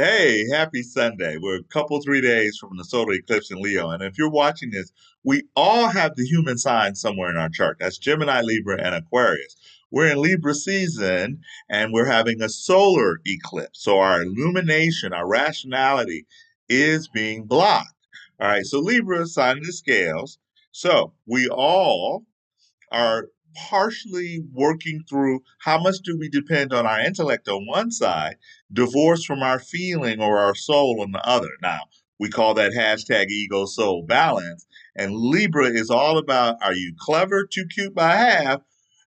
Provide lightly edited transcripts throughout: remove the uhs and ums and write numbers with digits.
Hey, happy Sunday. We're a couple, 3 days from the solar eclipse in Leo. And if you're watching this, we all have the human sign somewhere in our chart. That's Gemini, Libra, and Aquarius. We're in Libra season and we're having a solar eclipse. So our illumination, our rationality is being blocked. All right. So Libra, sign of the scales. So we all are partially working through how much do we depend on our intellect on one side, divorced from our feeling or our soul on the other. Now, we call that hashtag ego soul balance. And Libra is all about, are you clever, too cute by half?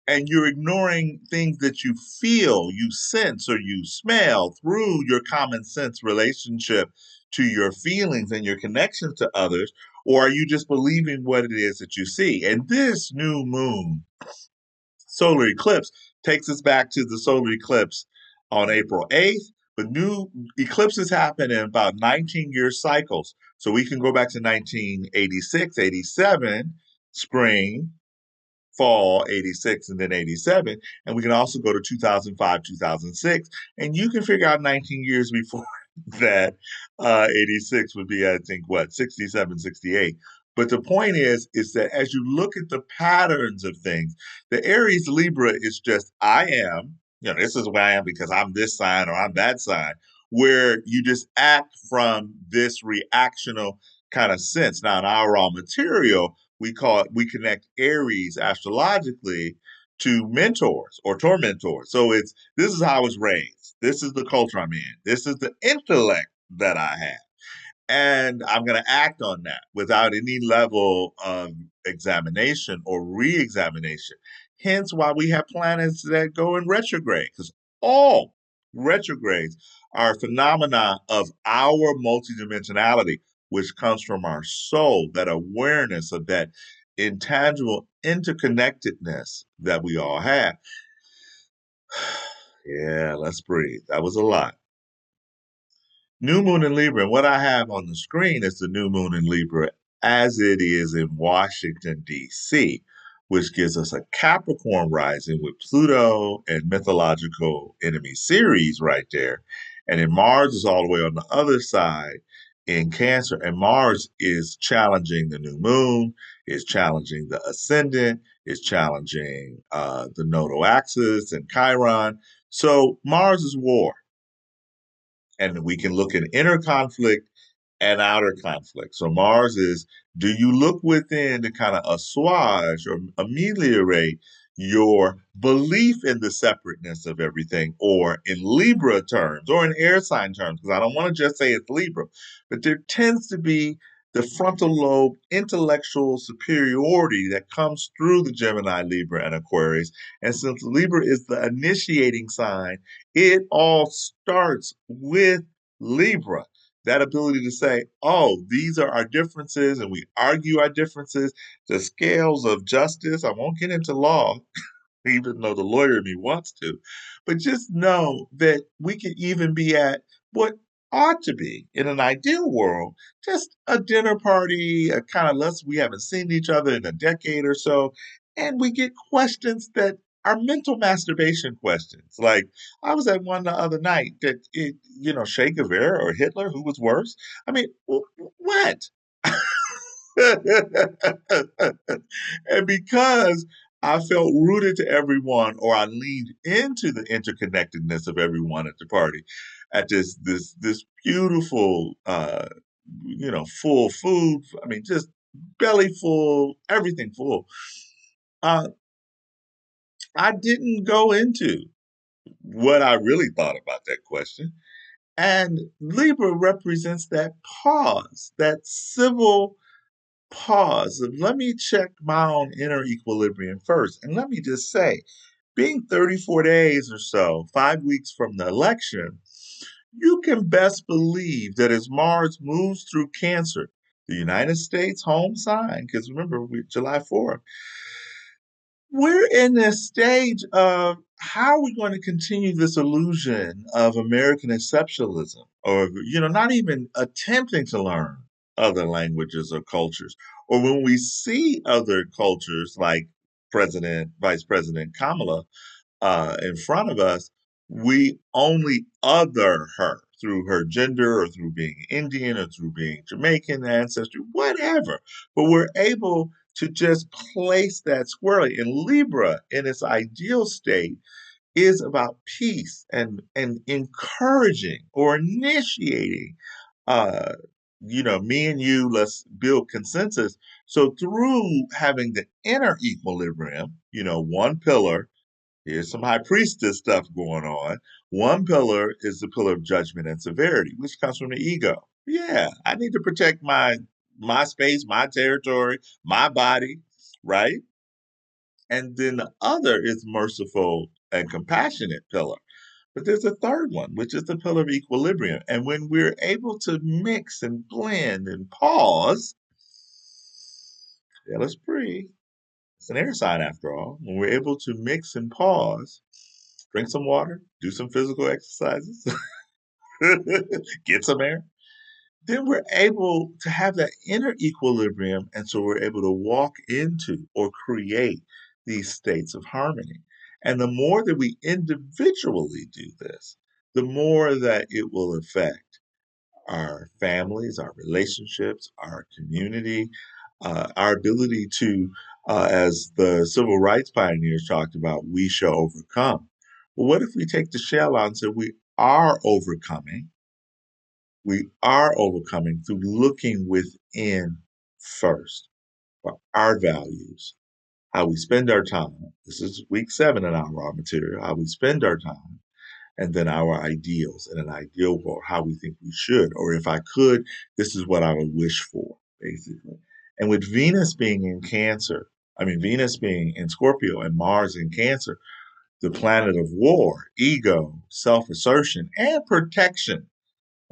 And you're ignoring things that you feel, you sense, or you smell through your common sense relationship to your feelings and your connections to others, or are you just believing what it is that you see? And this new moon solar eclipse takes us back to the solar eclipse on April 8th. But new eclipses happen in about 19-year cycles. So we can go back to 1986, 87, spring, fall 86 and then 87, and we can also go to 2005, 2006, and you can figure out 19 years before that 86 would be, I think, what, 67, 68. But the point is that as you look at the patterns of things, the Aries Libra is just I am, this is where I am because I'm this sign or I'm that sign, where you just act from this reactional kind of sense. Now in our raw material, we connect Aries astrologically to mentors or tormentors. So this is how I was raised. This is the culture I'm in. This is the intellect that I have. And I'm going to act on that without any level of examination or re-examination. Hence why we have planets that go in retrograde, because all retrogrades are phenomena of our multidimensionality, which comes from our soul, that awareness of that intangible interconnectedness that we all have. Yeah, let's breathe. That was a lot. New moon in Libra, and what I have on the screen is the new moon in Libra as it is in Washington, D.C., which gives us a Capricorn rising with Pluto and mythological enemy Ceres right there. And then Mars is all the way on the other side in Cancer. And Mars is challenging the new moon, is challenging the ascendant, is challenging the nodal axis and Chiron. So Mars is war, and we can look at inner conflict and outer conflict. So Mars is, do you look within to kind of assuage or ameliorate your belief in the separateness of everything, or in Libra terms, or in air sign terms, because I don't want to just say it's Libra, but there tends to be the frontal lobe intellectual superiority that comes through the Gemini, Libra, and Aquarius. And since Libra is the initiating sign, it all starts with Libra. That ability to say, oh, these are our differences, and we argue our differences. The scales of justice, I won't get into law, even though the lawyer in me wants to, but just know that we can even be at what ought to be, in an ideal world, just a dinner party, a kind of less, we haven't seen each other in a decade or so, and we get questions that are mental masturbation questions. Like, I was at one the other night that Che Guevara or Hitler, who was worse? I mean, what? And because I felt rooted to everyone, or I leaned into the interconnectedness of everyone at the party, at this beautiful, full food. I mean, just belly full, everything full. Uh, I didn't go into what I really thought about that question. And Libra represents that pause, that civil pause of let me check my own inner equilibrium first. And let me just say, being 34 days or so, 5 weeks from the election, you can best believe that as Mars moves through Cancer, the United States home sign, because remember, July 4th, we're in this stage of how are we going to continue this illusion of American exceptionalism, or not even attempting to learn other languages or cultures, or when we see other cultures like Vice President Kamala in front of us, we only other her. through her gender or through being Indian or through being Jamaican ancestry, whatever. But we're able to just place that squarely. In Libra, in its ideal state, is about peace and encouraging or initiating uh me and you, let's build consensus. So through having the inner equilibrium, one pillar, here's some high priestess stuff going on. One pillar is the pillar of judgment and severity, which comes from the ego. Yeah, I need to protect my space, my territory, my body, right? And then the other is merciful and compassionate pillar. But there's a third one, which is the pillar of equilibrium. And when we're able to mix and blend and pause, yeah, let's breathe. It's an air sign after all. When we're able to mix and pause, drink some water, do some physical exercises, get some air, then we're able to have that inner equilibrium. And so we're able to walk into or create these states of harmony. And the more that we individually do this, the more that it will affect our families, our relationships, our community, our ability to, as the civil rights pioneers talked about, we shall overcome. Well, what if we take the shell out and say we are overcoming? We are overcoming through looking within first for our values, how we spend our time. This is week 7 in our raw material, how we spend our time, and then our ideals in an ideal world, how we think we should, or if I could, this is what I would wish for, basically. And with Venus being in Cancer, Venus being in Scorpio and Mars in Cancer, the planet of war, ego, self assertion, and protection.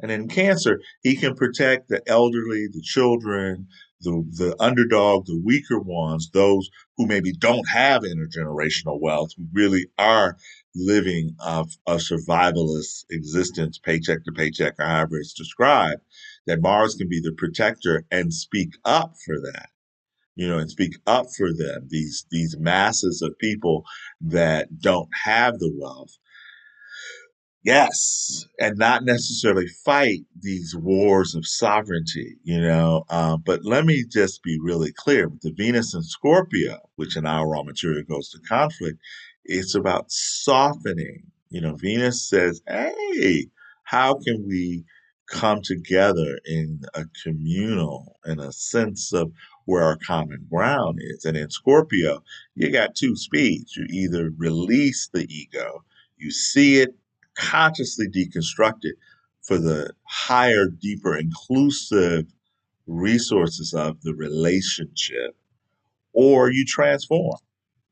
And in Cancer, he can protect the elderly, the children, the underdog, the weaker ones, those who maybe don't have intergenerational wealth, who really are living a survivalist existence, paycheck to paycheck, or however it's described, that Mars can be the protector and speak up for that. And speak up for them, these masses of people that don't have the wealth. Yes, and not necessarily fight these wars of sovereignty, But let me just be really clear with the Venus and Scorpio, which in our raw material goes to conflict, it's about softening. Venus says, hey, how can we come together in a communal, in a sense of where our common ground is? And in Scorpio, you got two speeds. You either release the ego, you see it, consciously deconstructed for the higher, deeper, inclusive resources of the relationship, or you transform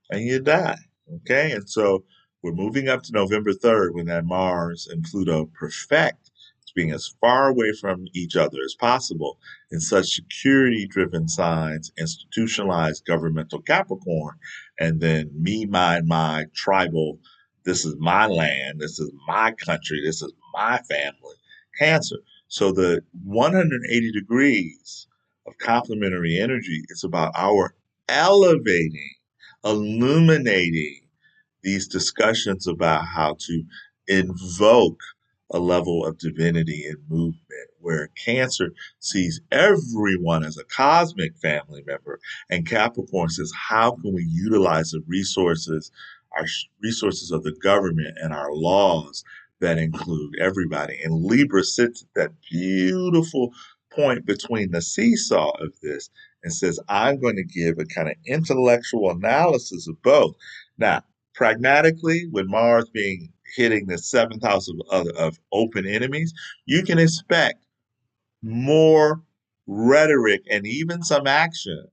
and you die. Okay. And so we're moving up to November 3rd when that Mars and Pluto perfect, it's being as far away from each other as possible in such security driven signs, institutionalized governmental Capricorn, and then me, mine, my tribal, this is my land, this is my country, this is my family, Cancer. So the 180 degrees of complementary energy is about our elevating, illuminating these discussions about how to invoke a level of divinity and movement where Cancer sees everyone as a cosmic family member, and Capricorn says, how can we utilize the resources, our resources of the government and our laws that include everybody? And Libra sits at that beautiful point between the seesaw of this and says, I'm going to give a kind of intellectual analysis of both. Now, pragmatically, with Mars being hitting the 7th house of open enemies, you can expect more rhetoric and even some action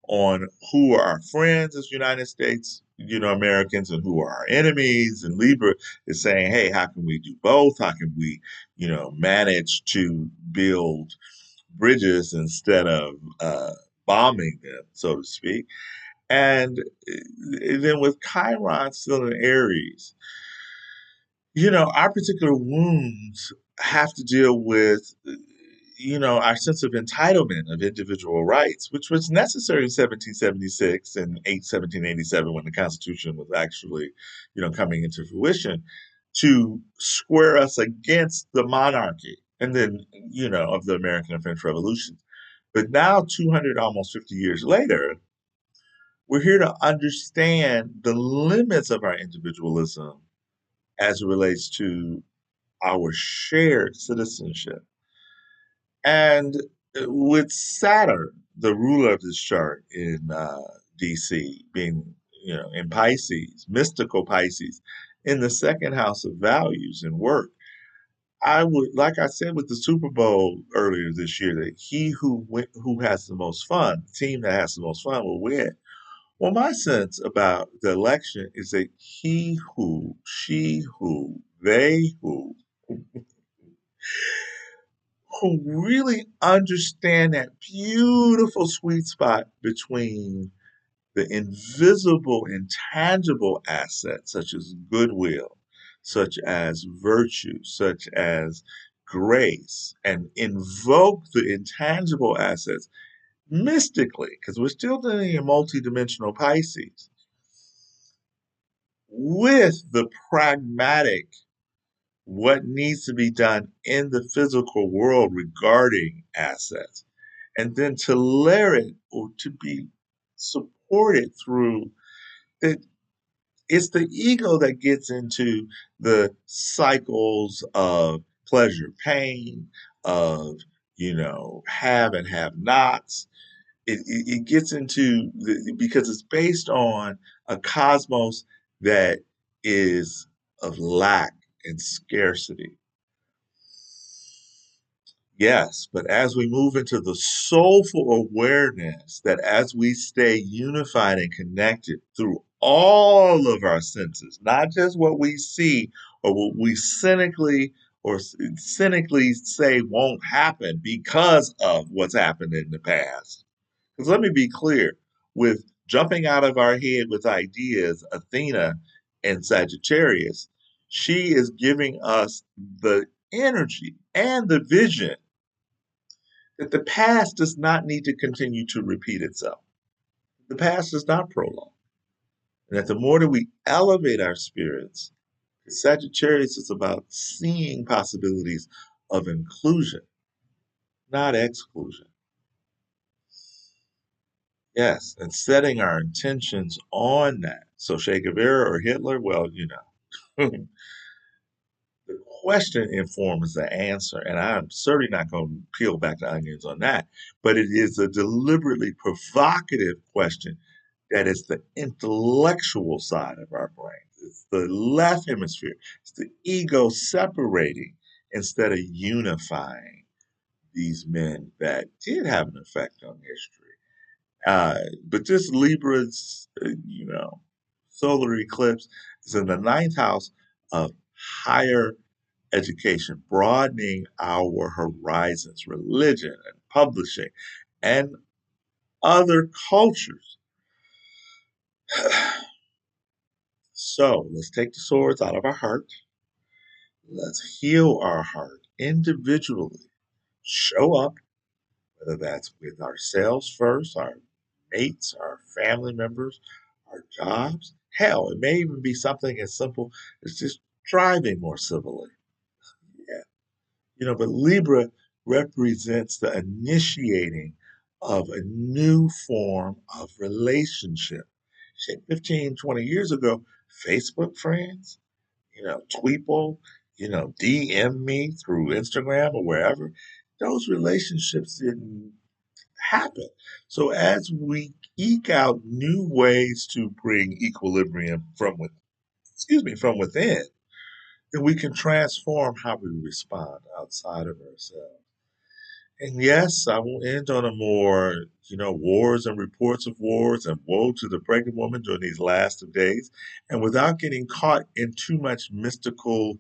on who are our friends as United States, Americans, and who are our enemies. And Libra is saying, hey, how can we do both? How can we, manage to build bridges instead of bombing them, so to speak? And then with Chiron still in Aries, our particular wounds have to deal with, our sense of entitlement of individual rights, which was necessary in 1776 and 1787 when the Constitution was actually, coming into fruition. to square us against the monarchy and then, of the American and French revolutions. But now, 200, almost 50 years later, we're here to understand the limits of our individualism as it relates to our shared citizenship. And with Saturn, the ruler of this chart in DC, being, in Pisces, mystical Pisces, in the second house of values and work, I would, like I said with the Super Bowl earlier this year, that who has the most fun, the team that has the most fun will win. Well, my sense about the election is that he who, she who, they who really understand that beautiful sweet spot between the invisible, intangible assets, such as goodwill, such as virtue, such as grace, and invoke the intangible assets mystically, because we're still dealing in multidimensional Pisces, with the pragmatic, what needs to be done in the physical world regarding assets, and then to layer it or to be supported through the it's the ego that gets into the cycles of pleasure, pain, of, have and have nots. It gets into because it's based on a cosmos that is of lack and scarcity. Yes, but as we move into the soulful awareness that as we stay unified and connected through all of our senses, not just what we see or what we cynically say won't happen because of what's happened in the past. Because let me be clear, with jumping out of our head with ideas, Athena and Sagittarius, she is giving us the energy and the vision that the past does not need to continue to repeat itself. The past is not prolonged. And that the more that we elevate our spirits, Sagittarius is about seeing possibilities of inclusion, not exclusion. Yes, and setting our intentions on that. So Che Guevara or Hitler, well, the question informs the answer, and I'm certainly not going to peel back the onions on that. But it is a deliberately provocative question that is the intellectual side of our brain. It's the left hemisphere. It's the ego separating instead of unifying these men that did have an effect on history. But this Libra's, solar eclipse is in the ninth house of higher education, broadening our horizons, religion and publishing and other cultures. So let's take the swords out of our heart. Let's heal our heart individually. Show up, whether that's with ourselves first, our mates, our family members, our jobs. Hell, it may even be something as simple as just driving more civilly. Yeah. But Libra represents the initiating of a new form of relationship. Shit, 15, 20 years ago, Facebook friends, Tweeple, DM me through Instagram or wherever. Those relationships didn't happen. So as we eke out new ways to bring equilibrium from within, then we can transform how we respond outside of ourselves. And yes, I will end on a more, wars and reports of wars and woe to the pregnant woman during these last of days. And without getting caught in too much mystical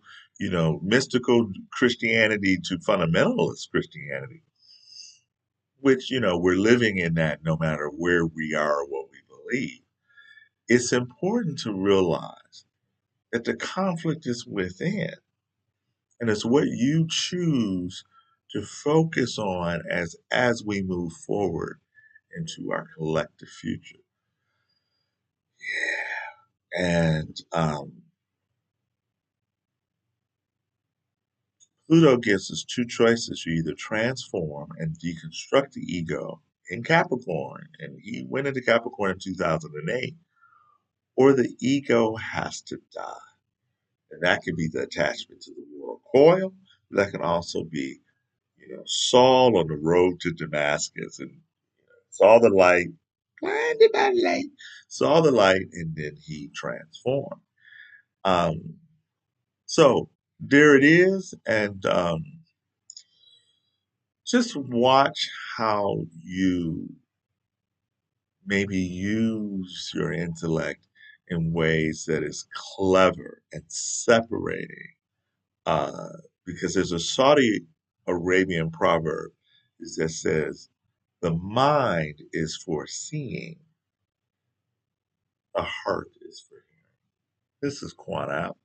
Christianity to fundamentalist Christianity, which, we're living in that no matter where we are or what we believe. It's important to realize that the conflict is within. And it's what you choose to focus on as we move forward into our collective future. And Pluto gives us two choices. You either transform and deconstruct the ego in Capricorn, and he went into Capricorn in 2008, or the ego has to die. And that could be the attachment to the world coil. That can also be, Saul on the road to Damascus and saw the light, blinded by light, saw the light, and then he transformed. Um, so there it is, and just watch how you maybe use your intellect in ways that is clever and separating. Uh, because there's a Saudi Arabian proverb that says, the mind is for seeing, the heart is for hearing. This is Quan out.